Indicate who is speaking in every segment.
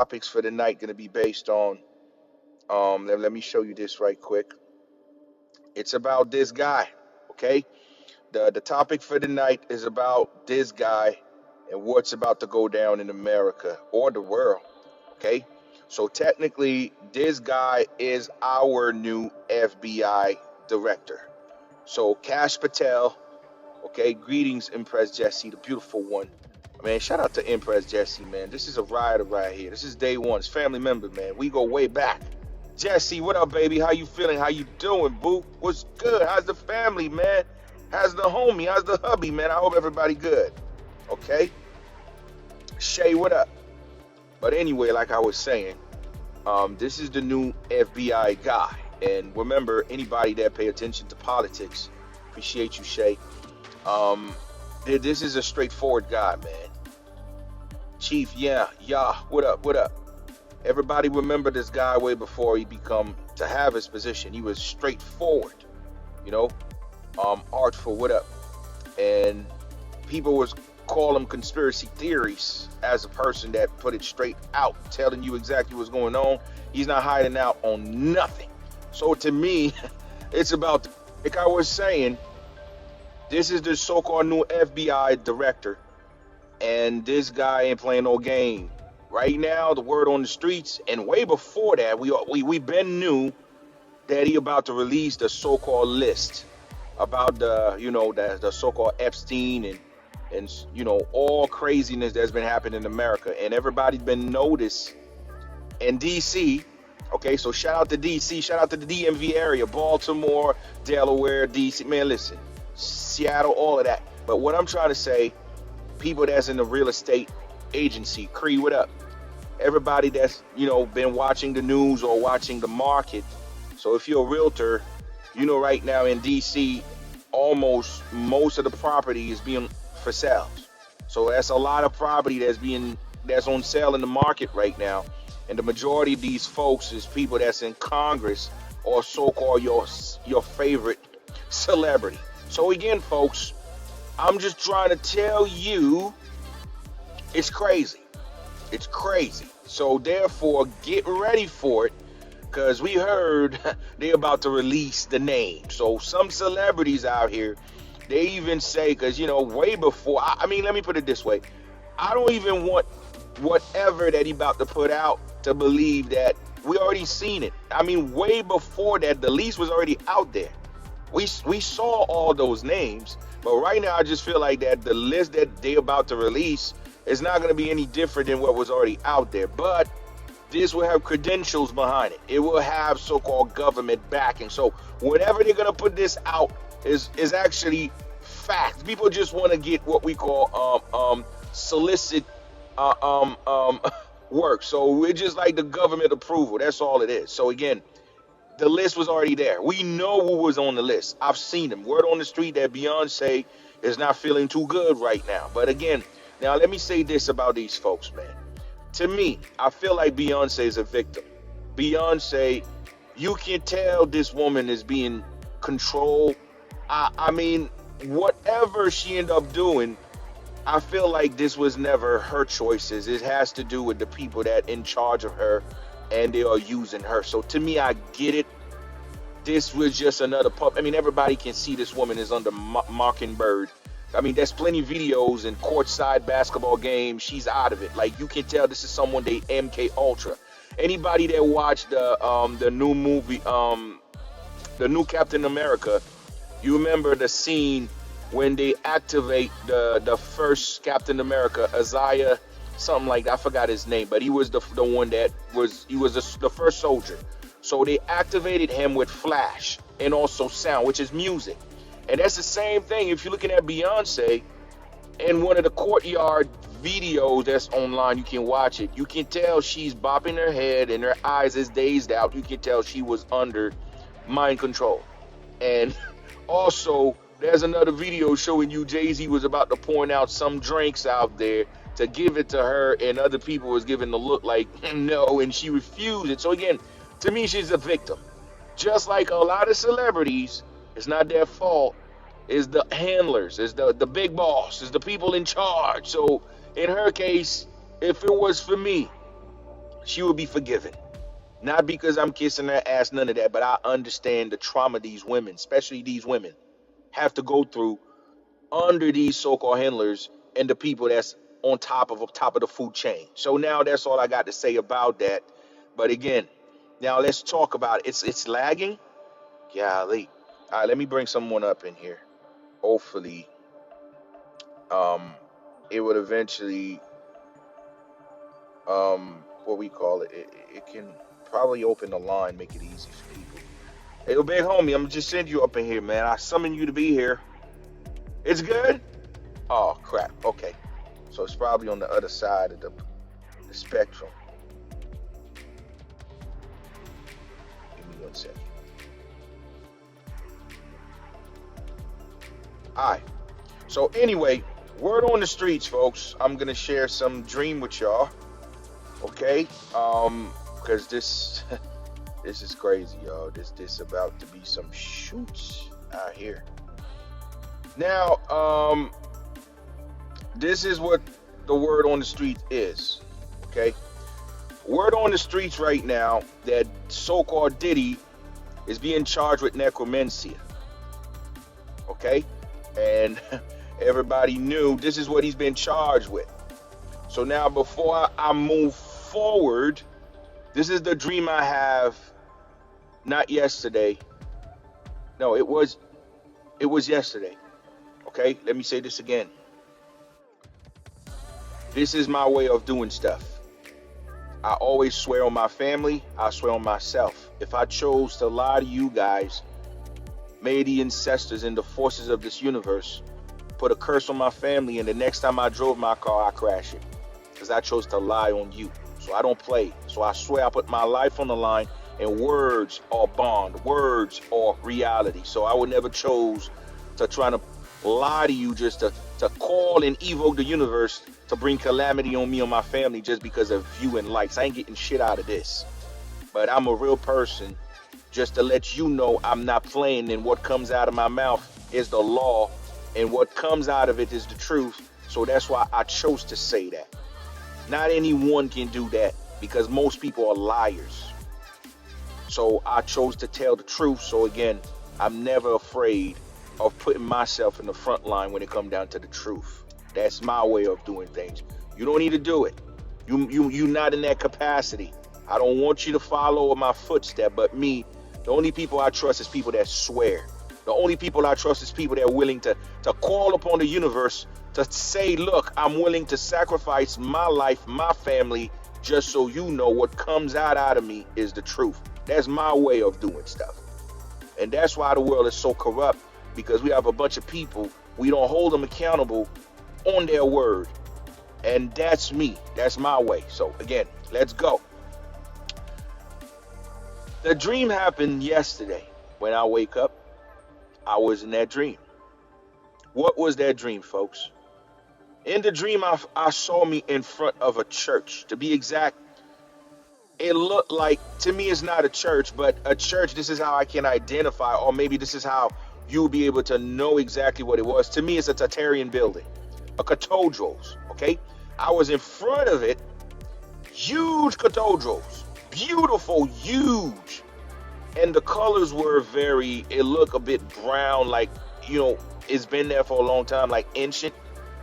Speaker 1: topics for the night going to be based on. Let me show you this right quick. It's about this guy. Okay. The topic for the night is about this guy and what's about to go down in America or the world. Okay. So technically, this guy is our new FBI director. So Cash Patel. Okay. Greetings, Empress Jesse, the beautiful one. Man, shout out to Empress Jesse, man. This is a rider right here. This is day one. It's family member, man. We go way back. Jesse, what up, baby? How you feeling? How you doing, boo? What's good? How's the family, man? How's the homie? How's the hubby, man? I hope everybody good. Okay? Shay, what up? But anyway, like I was saying, this is the new FBI guy. And remember, anybody that pay attention to politics, appreciate you, Shay. This is a straightforward guy, man. Chief, yeah, what up? Everybody remember this guy way before he become to have his position. He was straightforward, artful, what up? And people was call him conspiracy theories as a person that put it straight out, telling you exactly what's going on. He's not hiding out on nothing. So to me, it's about, like I was saying, this is the so-called new FBI director, and this guy ain't playing no game. Right now, the word on the streets, and way before that, we been knew that he about to release the so-called list about the so-called Epstein and all craziness that's been happening in America, and everybody's been noticed in DC. Okay, so shout out to DC, shout out to the DMV area, Baltimore, Delaware, DC. Man, listen. Seattle, all of that. But what I'm trying to say, people that's in the real estate agency, Cree, what up? Everybody that's, been watching the news or watching the market. So if you're a realtor, right now in DC, almost most of the property is being for sale. So that's a lot of property that's on sale in the market right now. And the majority of these folks is people that's in Congress or so-called your favorite celebrity. So again, folks, I'm just trying to tell you, it's crazy. It's crazy. So therefore, get ready for it, because we heard they're about to release the name. So some celebrities out here, they even say, because, way before, I mean, let me put it this way. I don't even want whatever that he about to put out to believe that we already seen it. I mean, way before that, the lease was already out there. We saw all those names, but right now I just feel like that the list that they about to release is not going to be any different than what was already out there. But this will have credentials behind it. It will have so-called government backing. So whenever they're going to put this out is actually fact. People just want to get what we call solicit work. So we're just like the government approval. That's all it is. So again, the list was already there. We know who was on the list. I've seen them. Word on the street that Beyonce is not feeling too good right now. But again, now let me say this about these folks, man. To me, I feel like Beyonce is a victim. Beyonce, you can tell this woman is being controlled. I mean, whatever she ended up doing, I feel like this was never her choices. It has to do with the people that in charge of her, and they are using her. So to me, I get it. This was just another pup. I mean, everybody can see this woman is under Mockingbird. I mean, there's plenty of videos in courtside basketball games. She's out of it. Like, you can tell this is someone they MK Ultra. Anybody that watched the new movie, the new Captain America, you remember the scene when they activate the first Captain America, Isaiah, something like that. I forgot his name, but he was the one that was the first soldier. So they activated him with flash and also sound, which is music. And that's the same thing if you're looking at Beyonce in one of the courtyard videos that's online. You can watch it. You can tell she's bopping her head and her eyes is dazed out. You can tell she was under mind control. And also, there's another video showing you Jay-Z was about to point out some drinks out there to give it to her, and other people was giving the look like no, and she refused it. So again, to me, she's a victim. Just like a lot of celebrities, it's not their fault. It's the handlers, it's the big boss, it's the people in charge. So in her case, if it was for me, She will be forgiven. Not because I'm kissing her ass, none of that, but I understand the trauma these women, especially these women, have to go through under these so-called handlers and the people that's on top of the food chain. So now that's all I got to say about that. But again, now let's talk about it. It's lagging. Golly. All right, let me bring someone up in here. Hopefully, um, it would eventually, what we call it, it can probably open the line, make it easy for people. Hey, yo, big homie, I'm gonna just send you up in here, man. I summoned you to be here. It's good? Oh, crap. Okay. So it's probably on the other side of the spectrum. Give me 1 second. All right. So anyway, word on the streets, folks. I'm gonna share some dream with y'all. Okay? Because this this is crazy, y'all. This about to be some shoots out here. Now, this is what the word on the street is. Okay? Word on the streets right now that so-called Diddy is being charged with necromancy. Okay? And everybody knew this is what he's been charged with. So now before I move forward, this is the dream I have, not yesterday. No, it was yesterday. Okay, let me say this again. This is my way of doing stuff. I always swear on my family, I swear on myself. If I chose to lie to you guys, may the ancestors and the forces of this universe put a curse on my family, and the next time I drove my car, I crashed it. Because I chose to lie on you. So I don't play. So I swear I put my life on the line, and words are bond. Words are reality. So I would never chose to try to lie to you just to call and evoke the universe to bring calamity on me or my family just because of view and likes. I ain't getting shit out of this. But I'm a real person, just to let you know I'm not playing, and what comes out of my mouth is the law, and what comes out of it is the truth. So that's why I chose to say that. Not anyone can do that, because most people are liars. So I chose to tell the truth. So again, I'm never afraid of putting myself in the front line when it comes down to the truth. That's my way of doing things. You don't need to do it. You not in that capacity. I don't want you to follow in my footstep, but me, the only people I trust is people that swear. The only people I trust is people that are willing to call upon the universe to say, look, I'm willing to sacrifice my life, my family, just so you know what comes out of me is the truth. That's my way of doing stuff. And that's why the world is so corrupt, because we have a bunch of people, we don't hold them accountable on their word. And that's me. That's my way. So again, let's go. The dream happened yesterday. When I wake up, I was in that dream. What was that dream, folks? In the dream, I saw me in front of a church. To be exact, it looked like, to me it's not a church, but a church, this is how I can identify, or maybe this is how you'll be able to know exactly what it was. To me, it's a Tartarian building, a cathedrals, okay? I was in front of it, huge cathedrals, beautiful, huge. And the colors were it looked a bit brown, like, it's been there for a long time, like ancient.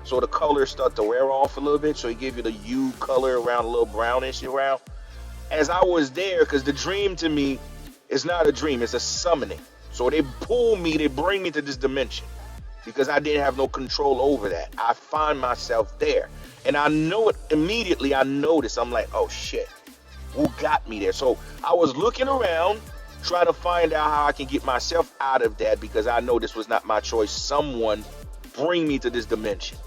Speaker 1: So the colors start to wear off a little bit. So it gave you the hue color around, a little brownish around. As I was there, because the dream to me is not a dream, it's a summoning. So they pull me, they bring me to this dimension, because I didn't have no control over that. I find myself there. And I know it immediately. I notice, I'm like, oh shit, who got me there? So I was looking around, trying to find out how I can get myself out of that, because I know this was not my choice. Someone bring me to this dimension.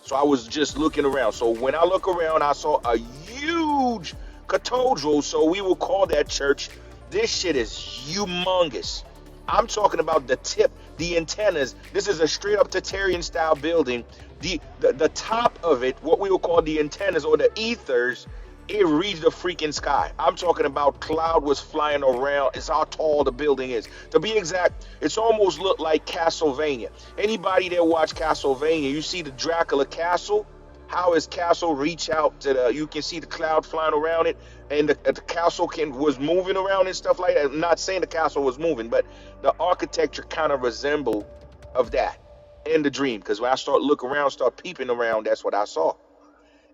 Speaker 1: So I was just looking around. So when I look around, I saw a huge cathedral. So we will call that church. This shit is humongous. I'm talking about the tip, the antennas. This is a straight up Tartarian style building. The top of it, what we will call the antennas or the ethers, it reached the freaking sky. I'm talking about cloud was flying around. It's how tall the building is. To be exact, it's almost looked like Castlevania. Anybody that watch Castlevania, you see the Dracula castle, how his castle reach out to you can see the cloud flying around it. and the castle was moving around and stuff like that. I'm not saying the castle was moving, but the architecture kind of resembled of that in the dream. Because when I start looking around, start peeping around, that's what I saw.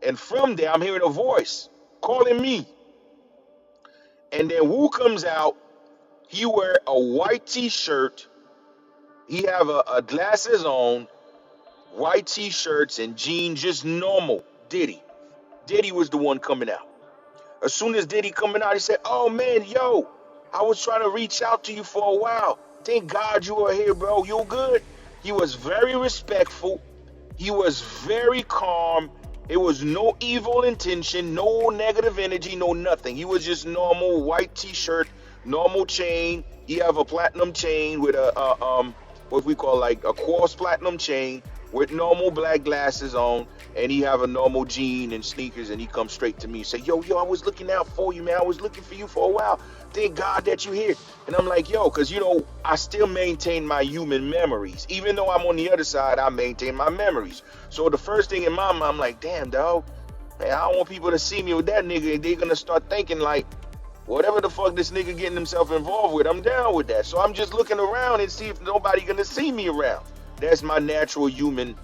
Speaker 1: And from there, I'm hearing a voice calling me. And then Wu comes out. He wear a white T-shirt. He have a glasses on, white T-shirts and jeans, just normal. Diddy. Diddy was the one coming out. As soon as Diddy coming out, he said, "Oh man, yo, I was trying to reach out to you for a while. Thank God you are here, bro. You good?" He was very respectful. He was very calm. It was no evil intention, no negative energy, no nothing. He was just normal white T-shirt, normal chain. He have a platinum chain with a what we call like a quartz platinum chain with normal black glasses on, and he have a normal jean and sneakers, and he comes straight to me and say, yo, I was looking out for you, man. I was looking for you for a while. Thank God that you're here. And I'm like, yo, because, you know, I still maintain my human memories. Even though I'm on the other side, I maintain my memories. So the first thing in my mind, I'm like, damn, dog, man, I don't want people to see me with that nigga, and they're going to start thinking like, whatever the fuck this nigga getting himself involved with, I'm down with that. So I'm just looking around and see if nobody going to see me around. That's my natural human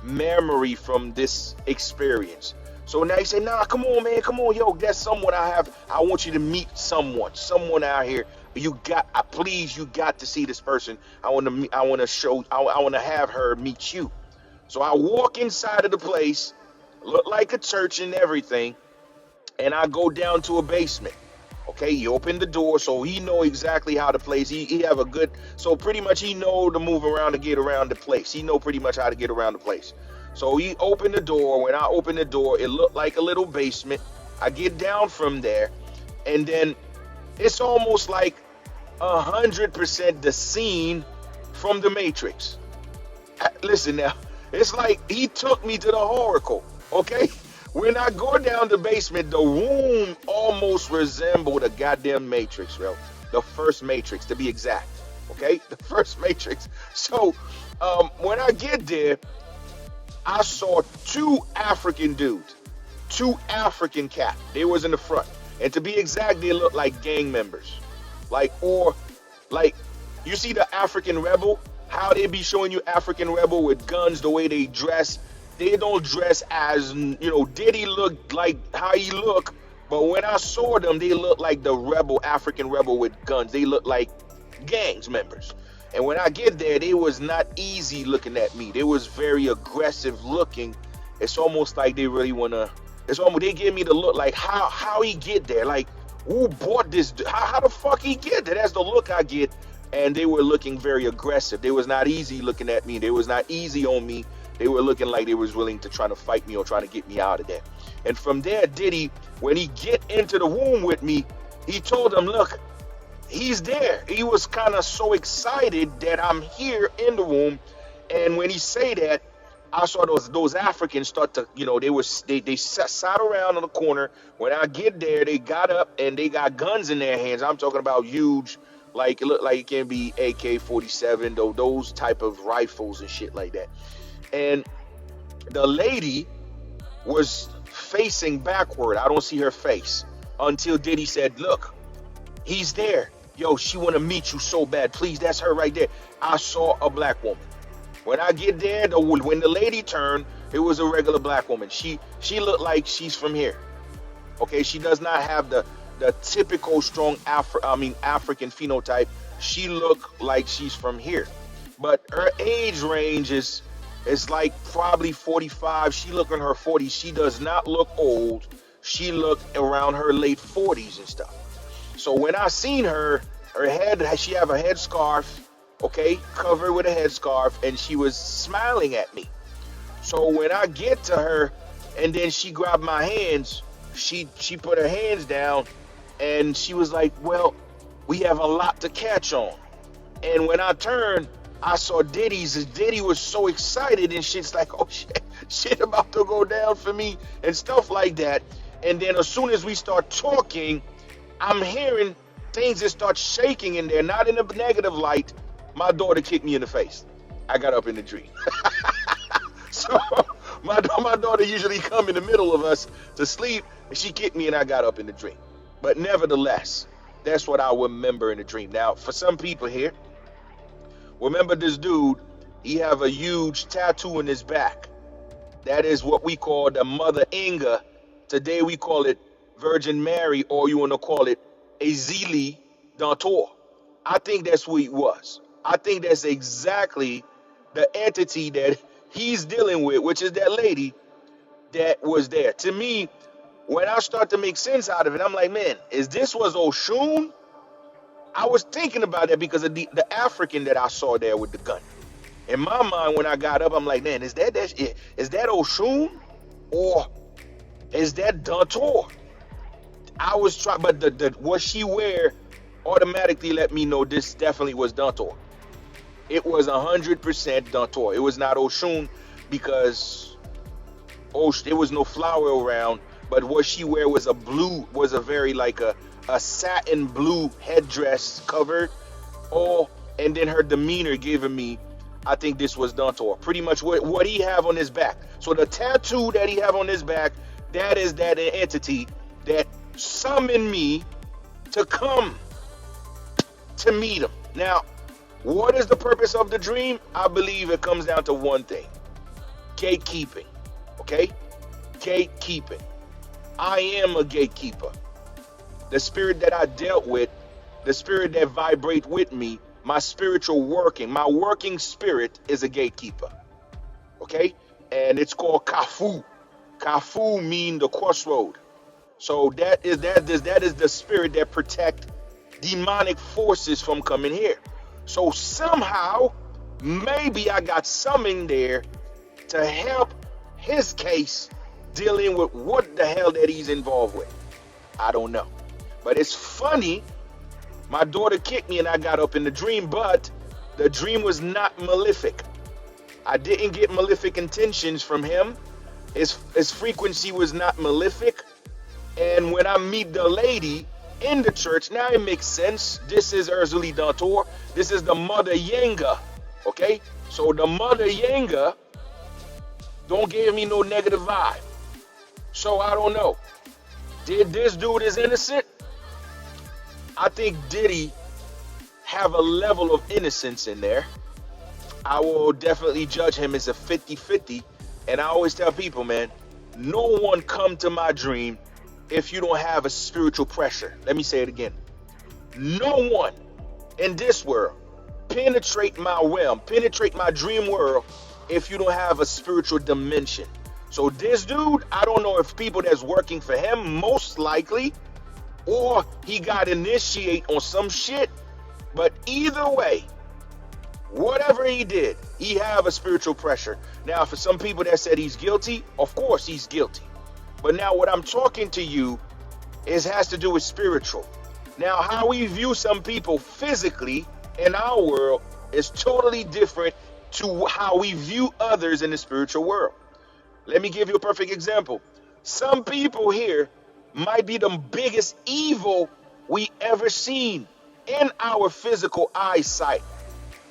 Speaker 1: memory from this experience. So now you say, nah, come on, man, come on, yo, that's someone I want you to meet someone out here. You got to see this person. I want to have her meet you. So I walk inside of the place, look like a church and everything, and I go down to a basement. Okay, he opened the door, so he know exactly how the place. He have a good, so pretty much he know to move around to get around the place. He know pretty much how to get around the place. So he opened the door. When I opened the door, it looked like a little basement. I get down from there, and then it's almost like 100% the scene from The Matrix. Listen now, it's like he took me to the Oracle. Okay. When I go down the basement, the room almost resembled a goddamn Matrix, bro. The first Matrix, to be exact. Okay? The first Matrix. So, when I get there, I saw two African dudes. Two African cats. They was in the front. And to be exact, they looked like gang members. Like, you see the African rebel? How they be showing you African rebel with guns, the way they dress. They don't dress as, you know, Diddy looked like how he look, but when I saw them, they looked like the rebel, African rebel with guns. They looked like gangs members. And when I get there, they was not easy looking at me. They was very aggressive looking. It's almost like they really they give me the look like how he get there? Like, who bought this? How the fuck he get there? That's the look I get. And they were looking very aggressive. They was not easy looking at me. They was not easy on me. They were looking like they was willing to try to fight me or try to get me out of there. And from there, Diddy, when he get into the room with me, he told them, look, he's there. He was kind of so excited that I'm here in the room. And when he say that, I saw those Africans start to, you know, they sat around in the corner. When I get there, they got up and they got guns in their hands. I'm talking about huge, like it looked like it can be AK-47, though, those type of rifles and shit like that. And the lady was facing backward. I don't see her face until Diddy said, look, he's there. Yo, she want to meet you so bad. Please, that's her right there. I saw a black woman. When I get there, when the lady turned, it was a regular black woman. She looked like she's from here. Okay, she does not have the typical strong African phenotype. She looked like she's from here. But her age range is like probably 45. She look in her 40s. She does not look old. She looked around her late 40s and stuff. So when I seen her head, she have a headscarf, okay, covered with a headscarf, and she was smiling at me. So when I get to her, and then she grabbed my hands, she put her hands down, and she was like, well, we have a lot to catch on. And when I turned, I saw Diddy was so excited and shit's like, oh shit about to go down for me and stuff like that. And then as soon as we start talking, I'm hearing things that start shaking in there, not in a negative light. My daughter kicked me in the face. I got up in the dream. So my daughter usually come in the middle of us to sleep, and she kicked me and I got up in the dream. But nevertheless, that's what I remember in the dream. Now, for some people here, remember this dude, he have a huge tattoo in his back. That is what we call the Mother Inga. Today we call it Virgin Mary, or you want to call it Azili Dantor. I think that's who he was. I think that's exactly the entity that he's dealing with, which is that lady that was there. To me, when I start to make sense out of it, I'm like, man, is this was Oshun? I was thinking about that because of the African that I saw there with the gun. In my mind, when I got up, I'm like, man, is that Oshun, or is that Dantor? I was trying, but the what she wear automatically let me know this definitely was Dantor. It was 100% Dantor. It was not Oshun because there was no flower around. But what she wear was a very like a satin blue headdress covered. Oh, and then her demeanor giving me, I think this was Dantor. Pretty much what he have on his back. So the tattoo that he have on his back, that is that entity that summoned me to come to meet him. Now, what is the purpose of the dream? I believe it comes down to one thing. Gatekeeping. Okay? Gatekeeping. I am a gatekeeper. The spirit that I dealt with, the spirit that vibrate with me, my spiritual working, my working spirit is a gatekeeper. Okay? And it's called Kafu. Kafu mean the crossroad. So that is the spirit that protect demonic forces from coming here. So somehow, maybe I got something there to help his case dealing with what the hell that he's involved with. I don't know. But it's funny, my daughter kicked me and I got up in the dream, but the dream was not malefic. I didn't get malefic intentions from him. His frequency was not malefic. And when I meet the lady in the church, now it makes sense. This is Urzuli Dantor. This is the Mother Yenga. Okay? So the Mother Yenga don't give me no negative vibe. So I don't know. Did this dude is innocent? I think Diddy have a level of innocence in there. I will definitely judge him as a 50-50. And I always tell people, man, no one come to my dream if you don't have a spiritual pressure. Let me say it again. No one in this world penetrate my realm, penetrate my dream world if you don't have a spiritual dimension. So this dude, I don't know if people that's working for him, most likely, or he got initiate on some shit. But either way, whatever he did, he have a spiritual pressure. Now, for some people that said he's guilty, of course he's guilty. But now what I'm talking to you has to do with spiritual. Now, how we view some people physically in our world is totally different to how we view others in the spiritual world. Let me give you a perfect example. Some people here might be the biggest evil we ever seen in our physical eyesight.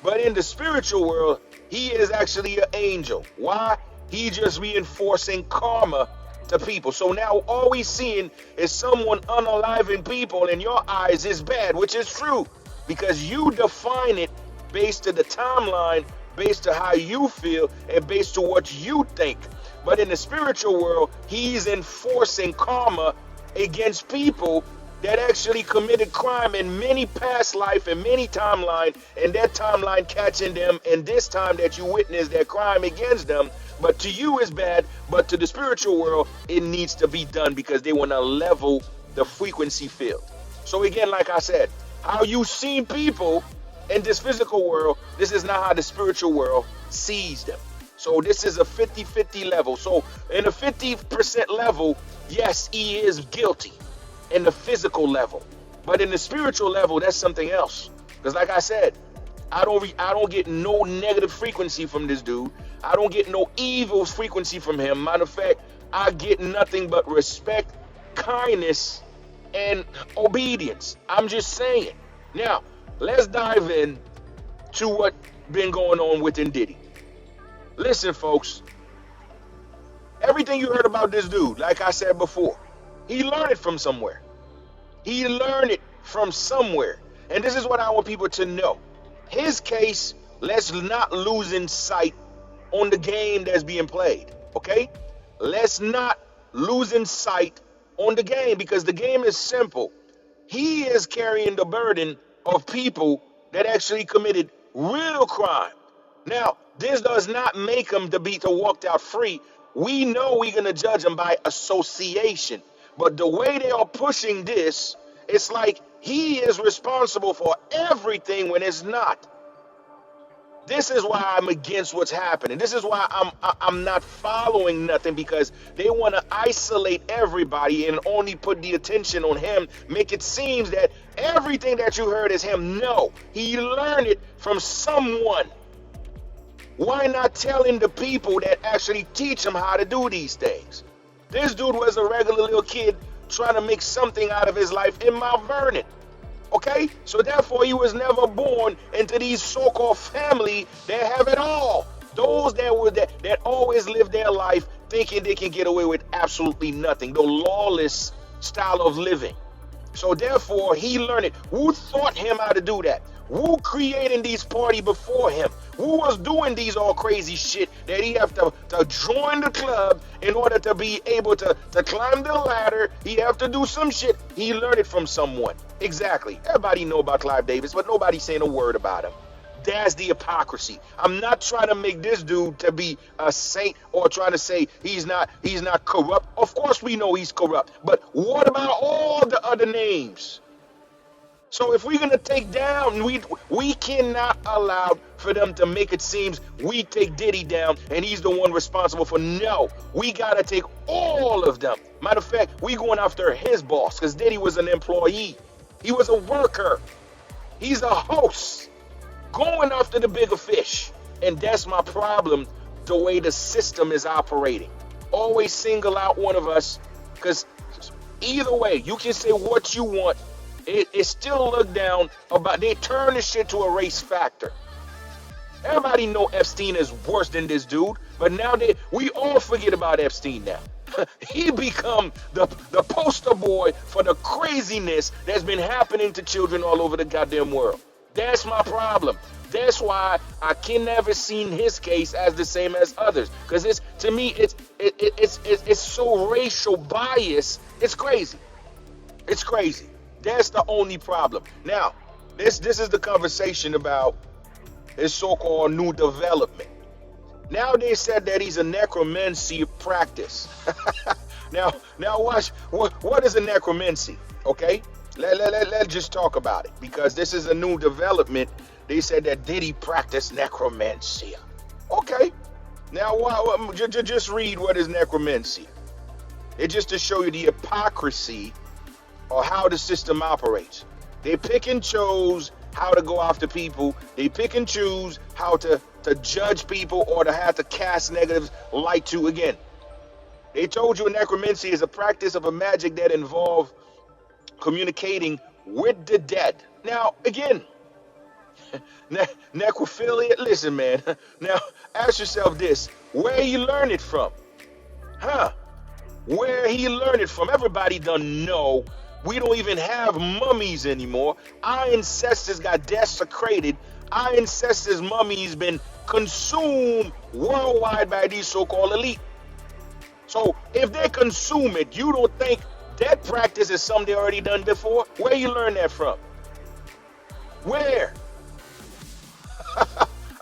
Speaker 1: But in the spiritual world, he is actually an angel. Why? He just reinforcing karma to people. So now all we seeing is someone unaliving people in your eyes is bad, which is true, because you define it based to the timeline, based to how you feel, and based to what you think. But in the spiritual world, he's enforcing karma against people that actually committed crime in many past life and many timeline, and that timeline catching them, and this time that you witness that crime against them. But to you is bad, but to the spiritual world, it needs to be done because they want to level the frequency field. So again, like I said, how you see people in this physical world, this is not how the spiritual world sees them. So this is a 50-50 level. So in a 50% level, yes, he is guilty in the physical level. But in the spiritual level, that's something else. Because like I said, I don't get no negative frequency from this dude. I don't get no evil frequency from him. Matter of fact, I get nothing but respect, kindness, and obedience. I'm just saying. Now, let's dive in to what been going on within Diddy. Listen, folks, everything you heard about this dude, like I said before, he learned it from somewhere. He learned it from somewhere. And this is what I want people to know. His case, let's not lose in sight on the game that's being played, okay? Let's not lose in sight on the game, because the game is simple. He is carrying the burden of people that actually committed real crime. Now, this does not make him to walked out free. We know we're going to judge him by association. But the way they are pushing this, it's like he is responsible for everything when it's not. This is why I'm against what's happening. This is why I'm not following nothing, because they want to isolate everybody and only put the attention on him, make it seem that everything that you heard is him. No, he learned it from someone. Why not telling the people that actually teach him how to do these things? This dude was a regular little kid trying to make something out of his life in Mount Vernon. Okay, so therefore he was never born into these so-called family that have it all. Those that always live their life thinking they can get away with absolutely nothing. The lawless style of living. So therefore he learned it. Who taught him how to do that? Who created these parties before him? Who was doing these all crazy shit that he have to join the club in order to be able to climb the ladder? He have to do some shit. He learned it from someone. Exactly. Everybody know about Clive Davis, but nobody's saying a word about him. That's the hypocrisy. I'm not trying to make this dude to be a saint or trying to say he's not corrupt. Of course we know he's corrupt. But what about all the other names? So if we're gonna take down, we cannot allow for them to make it seem we take Diddy down and he's the one responsible for. No, we gotta take all of them. Matter of fact, we going after his boss, because Diddy was an employee. He was a worker. He's a host. Going after the bigger fish. And that's my problem, the way the system is operating. Always single out one of us, because either way, you can say what you want. It's still looked down about. They turn this shit to a race factor. Everybody know Epstein is worse than this dude, but now we all forget about Epstein now. He become the poster boy for the craziness that's been happening to children all over the goddamn world. That's my problem. That's why I can never see his case as the same as others, because to me it's so racial bias. It's crazy. It's crazy. That's the only problem. Now, this is the conversation about his so-called new development. Now they said that he's a necromancy practice. now watch, what is a necromancy? Okay, let's just talk about it, because this is a new development. They said that Diddy practiced necromancy. Okay, now just read what is necromancy. It's just to show you the hypocrisy or how the system operates. They pick and choose how to go after people. They pick and choose how to judge people or to have to cast negative light to. Again, they told you necromancy is a practice of a magic that involves communicating with the dead. Now, again, necrophilia, listen, man. Now, ask yourself this. Where he learned it from? Where he learned it from? Everybody done know. We don't even have mummies anymore. Our ancestors got desecrated. Our ancestors' mummies been consumed worldwide by these so-called elite. So if they consume it, you don't think that practice is something they already done before? Where you learn that from? Where?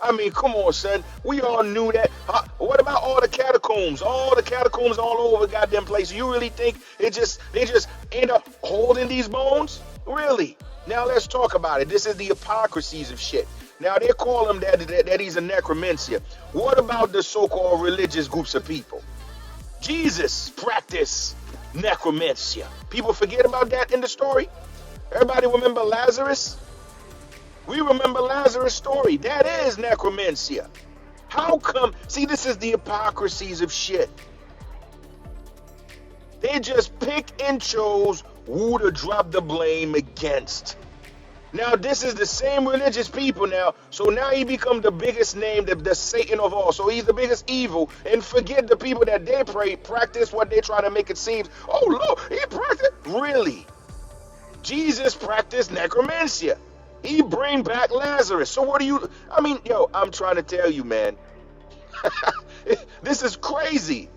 Speaker 1: I mean, come on, son. We all knew that. What about all the catacombs? All the catacombs all over goddamn place. You really think they just end up holding these bones? Really? Now let's talk about it. This is the hypocrisies of shit. Now they call him that he's a necromancer. What about the so-called religious groups of people? Jesus practiced necromancy. People forget about that in the story. Everybody remember Lazarus? We remember Lazarus' story. That is necromancy. How come? See, this is the hypocrisies of shit. They just pick and chose who to drop the blame against. Now, this is the same religious people now. So now he become the biggest name, the Satan of all. So he's the biggest evil. And forget the people that they practice what they try to make it seem. Oh, look, he practiced. Really? Jesus practiced necromancy. He bring back Lazarus. So what do you, I mean, yo, I'm trying to tell you, man. This is crazy.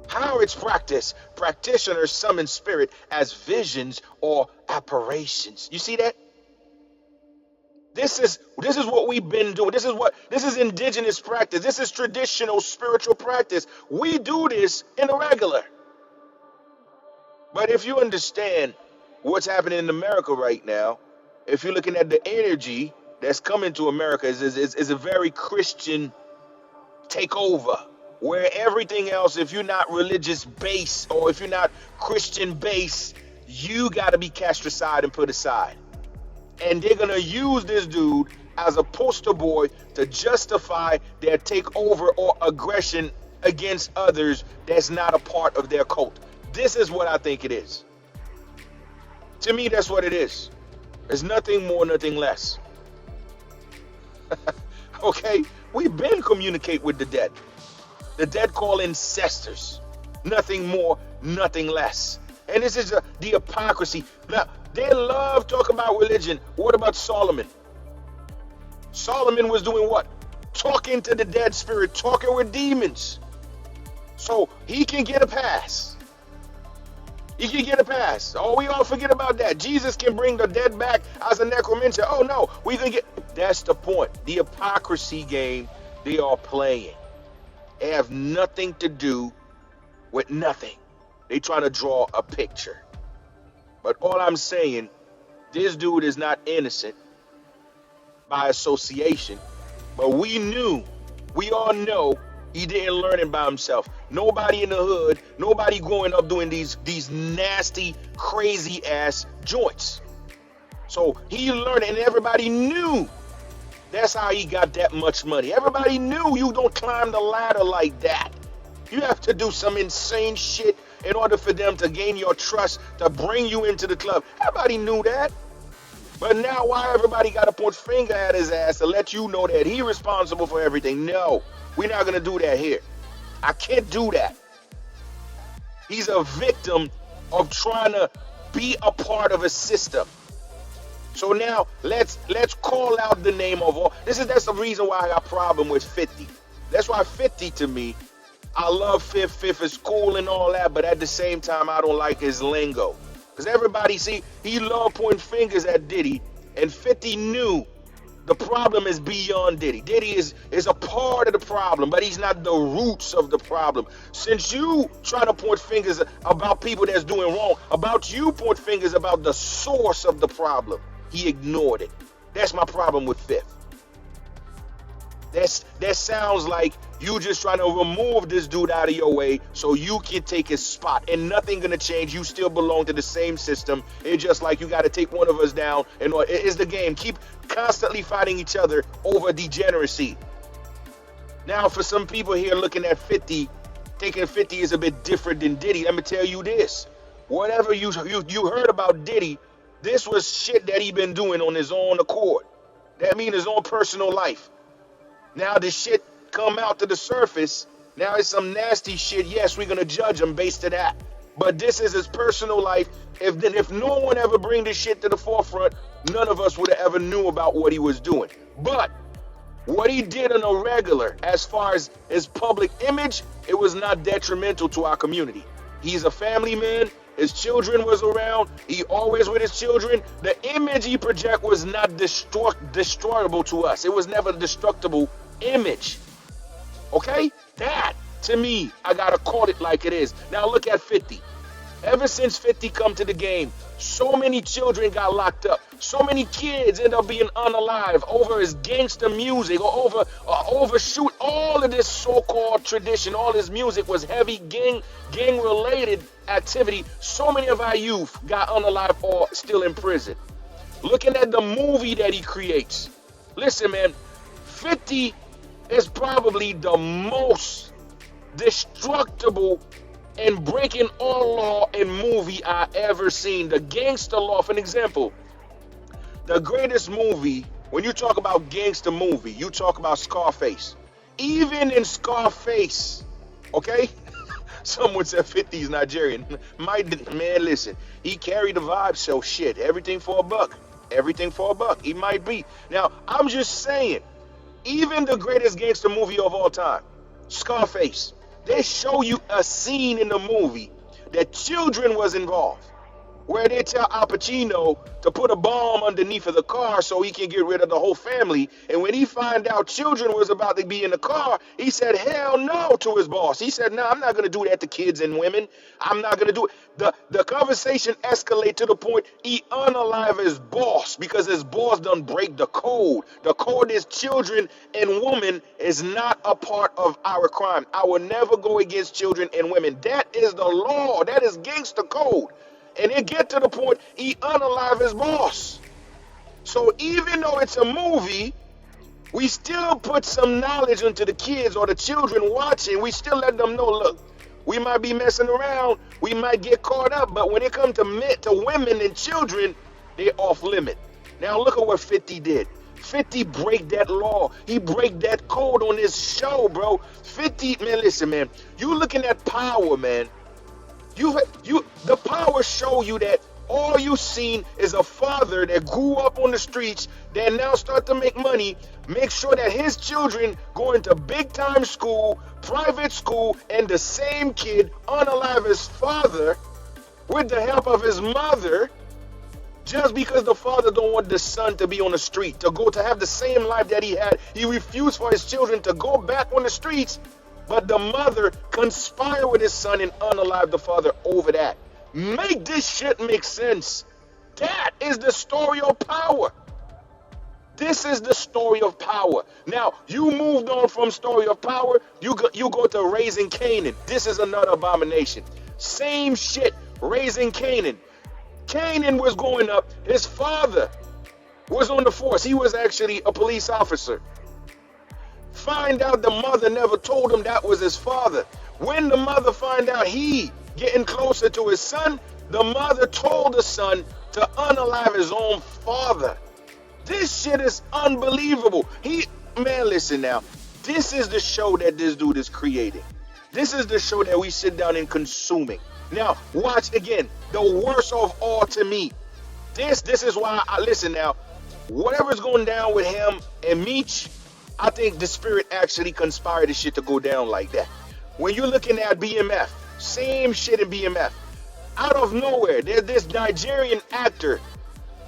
Speaker 1: How it's practiced. Practitioners summon spirit as visions or apparitions. You see that? This is what we've been doing. This is indigenous practice. This is traditional spiritual practice. We do this in the regular. But if you understand what's happening in America right now, if you're looking at the energy that's coming to America, is a very Christian takeover, where everything else, if you're not religious based or if you're not Christian based, you got to be cast aside and put aside. And they're going to use this dude as a poster boy to justify their takeover or aggression against others that's not a part of their cult. This is what I think it is. To me, that's what it is. There's nothing more, nothing less. Okay? We've been communicate with the dead. The dead call ancestors. Nothing more, nothing less. And this is the hypocrisy. Now, they love talking about religion. What about Solomon? Solomon was doing what? Talking to the dead spirit, talking with demons. So he can get a pass. He can get a pass. Oh, we all forget about that. Jesus can bring the dead back as a necromancer. Oh no, we can get. That's the point. The hypocrisy game they are playing. They have nothing to do with nothing. They trying to draw a picture. But all I'm saying, this dude is not innocent by association. But we all know he didn't learn it by himself. Nobody in the hood, nobody growing up doing these nasty, crazy ass joints. So he learned it, and everybody knew. That's how he got that much money. Everybody knew you don't climb the ladder like that. You have to do some insane shit in order for them to gain your trust, to bring you into the club. Everybody knew that. But now why everybody got to point finger at his ass to let you know that he's responsible for everything? No, we're not going to do that here. I can't do that. He's a victim of trying to be a part of a system. So now let's call out the name of all. That's the reason why I got a problem with 50. That's why 50 to me, I love Fifth. Fifth is cool and all that, but at the same time, I don't like his lingo. Because everybody, see, he loved pointing fingers at Diddy, and 50 knew the problem is beyond Diddy. Diddy is a part of the problem, but he's not the roots of the problem. Since you try to point fingers about people that's doing wrong, about you point fingers about the source of the problem, he ignored it. That's my problem with Fifth. That sounds like you just trying to remove this dude out of your way so you can take his spot, and nothing gonna change. You still belong to the same system. It's just like you got to take one of us down, and it's the game. Keep constantly fighting each other over degeneracy. Now, for some people here looking at 50, thinking 50 is a bit different than Diddy, let me tell you this: whatever you heard about Diddy, this was shit that he been doing on his own accord. That means his own personal life. Now this shit come out to the surface. Now it's some nasty shit. Yes, we're gonna judge him based on that. But this is his personal life. If no one ever bring this shit to the forefront, none of us would have ever knew about what he was doing. But what he did on a regular, as far as his public image, it was not detrimental to our community. He's a family man. His children was around. He always with his children. The image he project was not destroyable to us. It was never a destructible image. Okay? That, to me, I gotta call it like it is. Now look at 50. Ever since 50 come to the game, so many children got locked up. So many kids end up being unalive over his gangster music or overshoot. All of this so-called tradition, all his music was heavy gang-related activity. So many of our youth got unalive or still in prison. Looking at the movie that he creates. Listen, man, 50 is probably the most destructible and breaking all law in movie I ever seen. The gangster law, for an example. The greatest movie, when you talk about gangster movie, you talk about Scarface. Even in Scarface, okay? Someone said 50's Nigerian. Man, listen, he carried the vibe, so shit. Everything for a buck. Everything for a buck. He might be. Now, I'm just saying, even the greatest gangster movie of all time, Scarface, they show you a scene in the movie that children was involved, where they tell Al Pacino to put a bomb underneath of the car so he can get rid of the whole family. And when he found out children was about to be in the car, he said, hell no to his boss. He said, no, I'm not going to do that to kids and women. I'm not going to do it. The conversation escalated to the point he unalive his boss because his boss done break the code. The code is children and women is not a part of our crime. I will never go against children and women. That is the law. That is gangster code. And it get to the point he unalive his boss. So even though it's a movie, we still put some knowledge into the kids or the children watching. We still let them know, look, we might be messing around, we might get caught up, but when it comes to women and children, they off limit. Now look at what 50 did. 50 break that law. He break that code on this show, bro. 50, man, listen, man. You looking at power, man. The power show you that all you seen is a father that grew up on the streets that now start to make money, make sure that his children go into big time school, private school, and the same kid unalive his father with the help of his mother, just because the father don't want the son to be on the street, to have the same life that he had. He refused for his children to go back on the streets. But the mother conspired with his son and unalive the father over that. Make this shit make sense. That is the story of power. This is the story of power. Now, you moved on from story of power, you go to raising Canaan. This is another abomination. Same shit, raising Canaan. Canaan was going up. His father was on the force. He was actually a police officer. Find out the mother never told him that was his father. When the mother find out he getting closer to his son, the mother told the son to unalive his own father. This shit is unbelievable. Man, listen now. This is the show that this dude is creating. This is the show that we sit down and consuming. Now, watch again. The worst of all to me. This is why listen now. Whatever's going down with him and Meech, I think the spirit actually conspired this shit to go down like that. When you're looking at BMF, same shit in BMF. Out of nowhere, there's this Nigerian actor,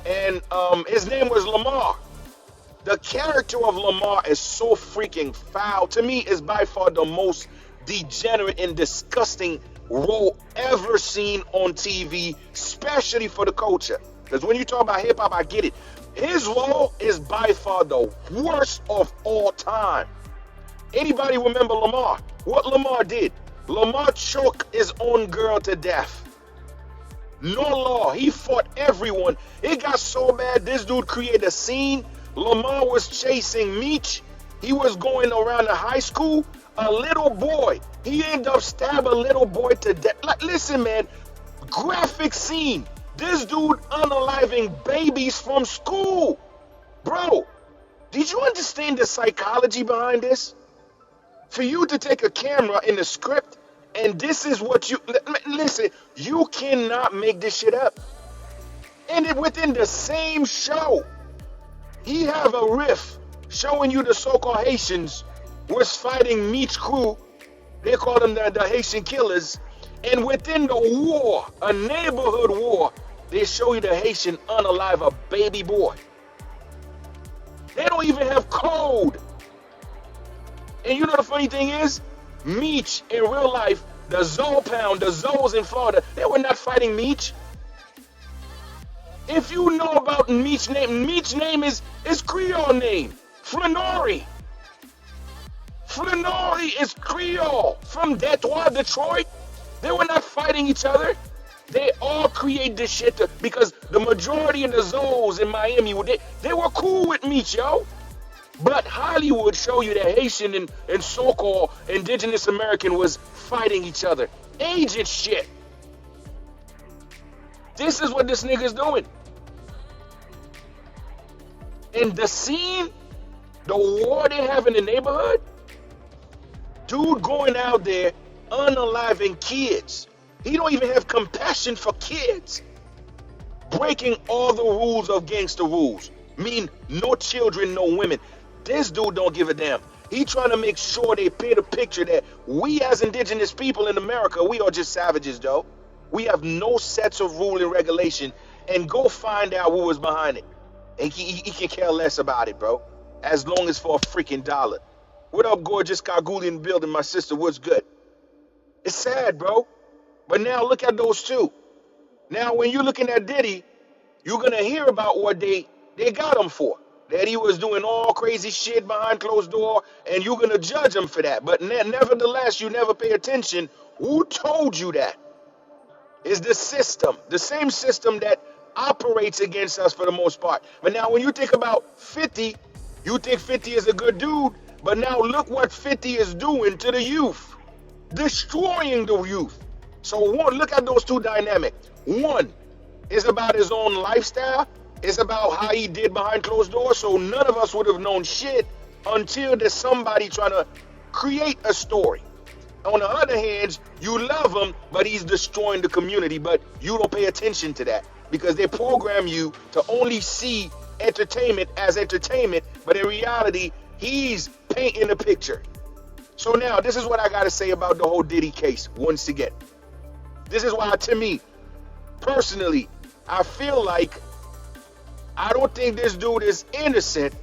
Speaker 1: and his name was Lamar. The character of Lamar is so freaking foul. To me, is by far the most degenerate and disgusting role ever seen on TV, especially for the culture. Because when you talk about hip-hop, I get it. His role is by far the worst of all time. Anybody remember Lamar? What Lamar did? Lamar choked his own girl to death. No law. He fought everyone. It got so bad, this dude created a scene. Lamar was chasing Meech. He was going around the high school. A little boy. He ended up stabbing a little boy to death. Like, listen, man. Graphic scene. This dude unaliving babies from school. Bro, did you understand the psychology behind this? For you to take a camera in the script and this is what you... Listen, you cannot make this shit up. And within the same show, he have a riff showing you the so-called Haitians was fighting Meech crew. They call them the Haitian killers. And within the war, a neighborhood war, they show you the Haitian unalive a baby boy. They don't even have code. And you know the funny thing is, Meech in real life, the Zoe Pound, the Zoes in Florida, they were not fighting Meech. If you know about Meech's name is Creole name, Flannery. Flannery is Creole from Detroit, Detroit. They were not fighting each other. They all create this shit because the majority of the Zoes in Miami, they were cool with Meech, yo. But Hollywood show you that Haitian and so-called indigenous American was fighting each other. Agent shit. This is what this nigga's doing. And the scene, the war they have in the neighborhood, dude going out there unaliving kids. He don't even have compassion for kids. Breaking all the rules of gangster rules. Mean no children, no women. This dude don't give a damn. He trying to make sure they paint a picture that we as indigenous people in America, we are just savages, though. We have no sets of rule and regulation, and go find out what was behind it. And he can care less about it, bro. As long as for a freaking dollar. What up, gorgeous Kalgoolian building, my sister? What's good? It's sad, bro. But now look at those two. Now, when you're looking at Diddy, you're going to hear about what they got him for. That he was doing all crazy shit behind closed door, and you're going to judge him for that. But nevertheless, you never pay attention. Who told you that? It's the system. The same system that operates against us for the most part. But now when you think about 50, you think 50 is a good dude. But now look what 50 is doing to the youth. Destroying the youth. So one, look at those two dynamics. One is about his own lifestyle. It's about how he did behind closed doors. So none of us would have known shit until there's somebody trying to create a story. On the other hand, you love him, but he's destroying the community. But you don't pay attention to that because they program you to only see entertainment as entertainment. But in reality, he's painting a picture. So now, this is what I got to say about the whole Diddy case once again. This is why, to me, personally, I feel like I don't think this dude is innocent,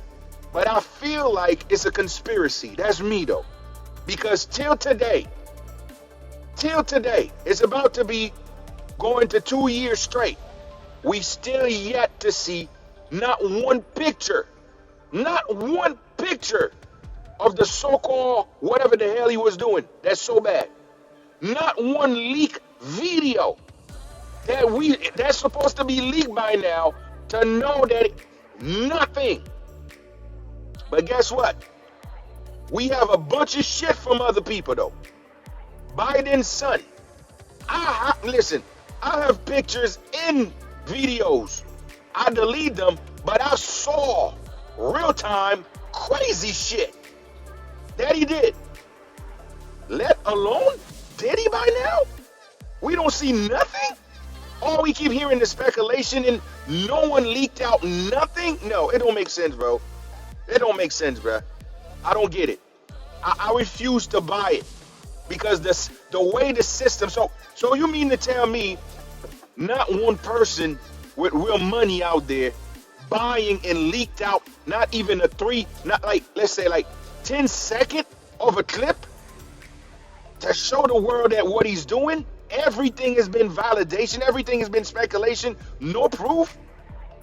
Speaker 1: but I feel like it's a conspiracy. That's me, though. Because till today, it's about to be going to 2 years straight. We still yet to see not one picture of the so-called whatever the hell he was doing. That's so bad. Not one leak video that's supposed to be leaked by now to know that nothing. But guess what? We have a bunch of shit from other people though. Biden's son. Listen, I have pictures in videos. I delete them, but I saw real time crazy shit that he did. Let alone Diddy by now? We don't see nothing? All we keep hearing is speculation and no one leaked out nothing? No, it don't make sense, bro. It don't make sense, bro. I don't get it. I refuse to buy it because the way the system. So you mean to tell me not one person with real money out there buying and leaked out not even not like, let's say like 10 seconds of a clip to show the world that what he's doing, everything has been validation, everything has been speculation, no proof.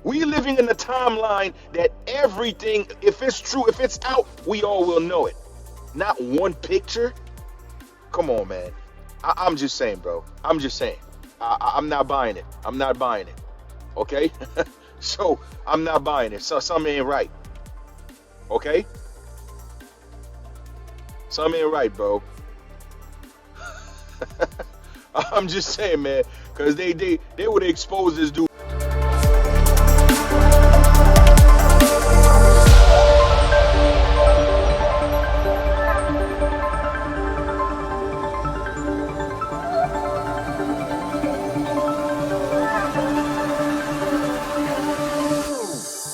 Speaker 1: We living in a timeline that everything, if it's true, if it's out, we all will know it. Not one picture? Come on, man. I'm just saying, bro. I'm just saying. I'm not buying it. I'm not buying it. Okay? So, I'm not buying it. So, something ain't right. Okay? Something ain't right, bro. I'm just saying, man. Because they would expose this dude.